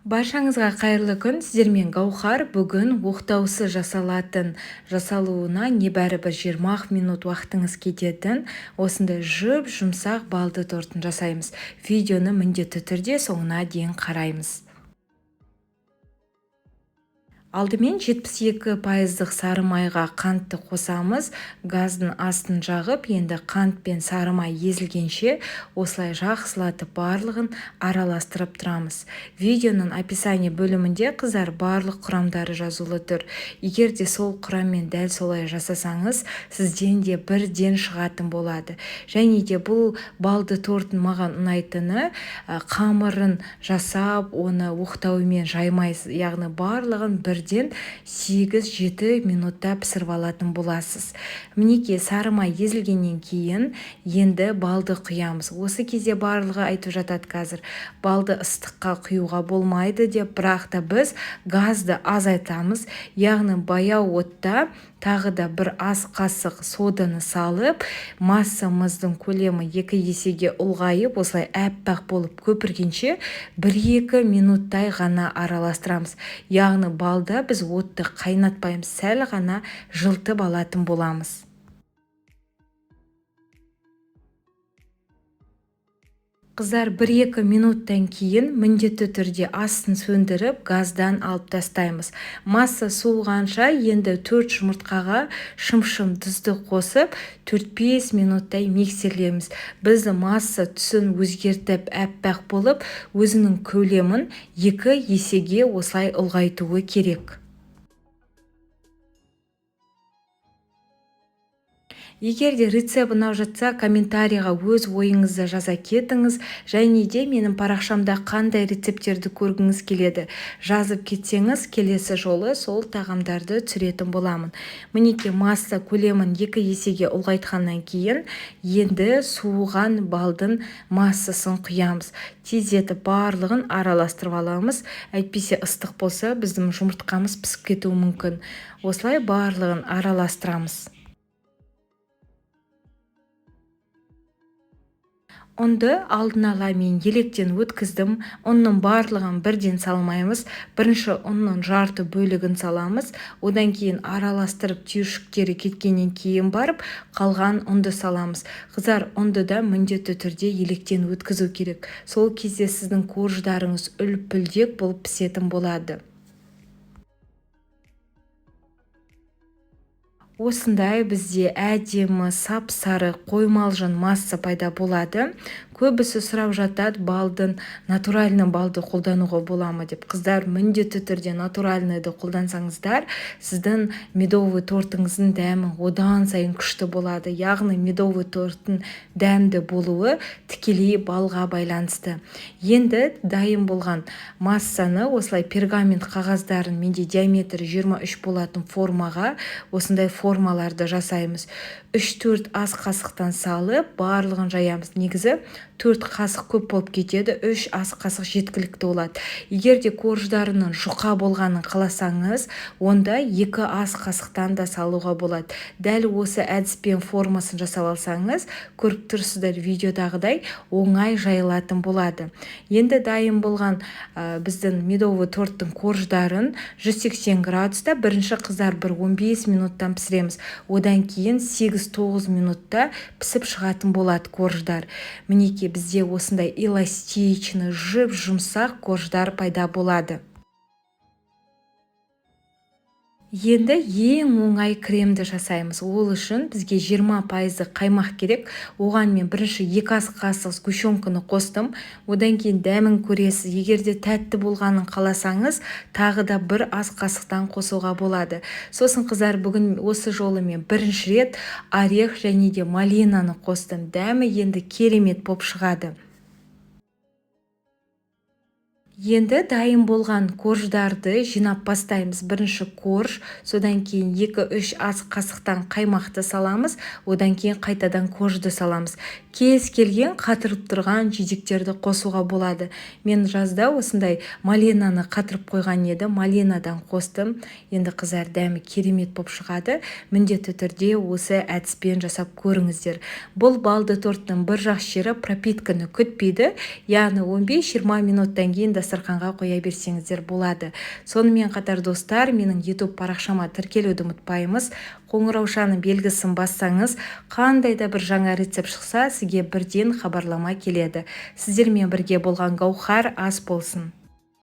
Баршаңызға қайырлы күн. Сіздермен Гаухар. Бүгін оқтаусыз жасалуына небәрі бір 20 минут уақытыңыз кететін осындай жұмсақ балды тортын жасаймыз. Видеоны міндетті түрде соңына дейін қараймыз. Алдымен 72% сары майға қантты қосамыз. Газдың астын жағып, енді қант пен сары май езілгенше осылай жақсылатып барлығын араластырып тұрамыз. Видеоның описание бөлімінде қыздар барлық құрамдары жазулы тұр. Егер де сол құраммен дәл солай жасасаңыз, сізден де бірден шығатын болады. Және де бұл балды тортын маған ұнайтыны қамырын жасап, оны оқтауымен жаймайсыз. Яғни барлығын бірден 8-7 минутта пісіріп алатын боласыз. Мінекей сары май езілгеннен кейін енді балды құямыз. Осы кезде барлығы айтып жатады қазір, балды ыстыққа құюға болмайды деп, бірақ та біз газды азайтамыз. Яғни баяу отта тағы да бір ас қасық соданы салып, массамыздың көлемі 2 есеге ұлғайып, осылай әппақ болып көпіргенше 1-2 минуттай ғана араластырамыз. Яғни балда біз отты қайнатпаймыз, сәл ғана жылтып алатын боламыз. Қыздар 1-2 минуттан кейін міндетті түрде астын сөндіріп, газдан алып тастаймыз. Масса суығанша енді 4 жұмыртқаға шым-шым тұзды қосып, 4-5 минуттай миксерлейміз. Бізді масса түсін өзгертіп әппақ болып, өзінің көлемін 2 есеге осылай ұлғайтуы керек. Егер де рецепт ұнап жатса, комментарийға өз ойыңызды жаза кетіңіз, және де менің парақшамда қандай рецептерді көргіңіз келеді жазып кетсеңіз, келесі жолы сол тағамдарды түсіретін боламын. Мінекей масса көлемін 2 есеге ұлғайтқаннан кейін енді суыған балдың массасын құямыз. Тездетіп барлығын араластырып аламыз. Әйтпесе ыстық болса, біздің жұмыртқамыз пісіп кетуі мүмкін. Осылай барлығын араластырамыз. Ұнды алдын ала мен електен өткіздім. Ұнның барлығын бірден салмаймыз. Бірінші ұнның жарты бөлігін саламыз. Одан кейін араластырып түйіршіктері кеткеннен кейін барып, қалған ұнды саламыз. Қыздар, ұнды да міндетті түрде електен өткізу керек. Сол кезде сіздің корждарыңыз үлпілдек болып пісетін болады. Осындай бізде әдемі сап-сары қоймалжың масса пайда болады. Көбісі сұрап жатады, балдың натуральны балды қолдануға бола ма деп. Қыздар, міндетті түрде натуральныйды қолдансаңыздар, сіздің медовый тортыңыздың дәмі одан сайын күшті болады. Яғни медовый торттың дәмді болуы тікелей балға байланысты. Енді дайын болған массаны осылай пергамент қағаздарын, менде диаметрі 23 болатын формаға осындай формаларды жасаймыз. 3-4 ас қасықтан салып, барлығын жаямыз. Негізі 4 қасық көп болып кетеді, 3 ас қасық жеткілікті болады. Егер де корждарының жұқа болғанын қаласаңыз, онда 2 ас қасықтан да салуға болады. Дәл осы әдіспен формасын жасап алсаңыз, көріп тұрсыздар видеодағыдай оңай жайылатын болады. Енді дайын болған біздің медовый торттың корждарын 180 градуста бірінші қыздар 15 минуттан пісіреміз. Одан кейін 8-9 минутта пісіп шығатын болады корждар. Мінекей бізде осындай эластичный, жұмсақ корждар пайда болады. Енді ең оңай кремді жасаймыз. Ол үшін бізге 20% қаймақ керек. Оған мен бірінші 2 ас қасық сгущенканы қостым. Одан кейін дәмін көресіз. Егер де тәтті болғанын қаласаңыз, тағы да 1 ас қасықтан қосуға болады. Сосын қыздар, бүгін осы жолы мен бірінші рет орех және де малинаны қостым. Дәмі енді керемет болып шығады. Енді дайын болған корждарды жинап бастаймыз. Бірінші корж, содан кейін 2-3 ас қасықтан қаймақты саламыз, одан кейін қайтадан коржды саламыз. Кез келген қатырып тұрған жидектерді қосуға болады. Мен жазда осындай малинаны қатырып қойған еді, малинадан қостым. Енді қыздар, дәмі керемет болып шығады. Міндетті түрде осы әдіспен жасап көріңіздер. Бұл балды торттың бір жақ жері пропитканы күтпейді, яғни 15-20 минуттан кейін дастарханға қоя берсеңіздер болады. Сонымен қатар достар, менің YouTube парақшама тіркелуді ұмытпаймыз. Қоңыраушаның белгісін бассаңыз, қандай да бір жаңа рецепт шықса, сізге бірден хабарлама келеді. Сіздермен бірге болған Гаухар ас болсын.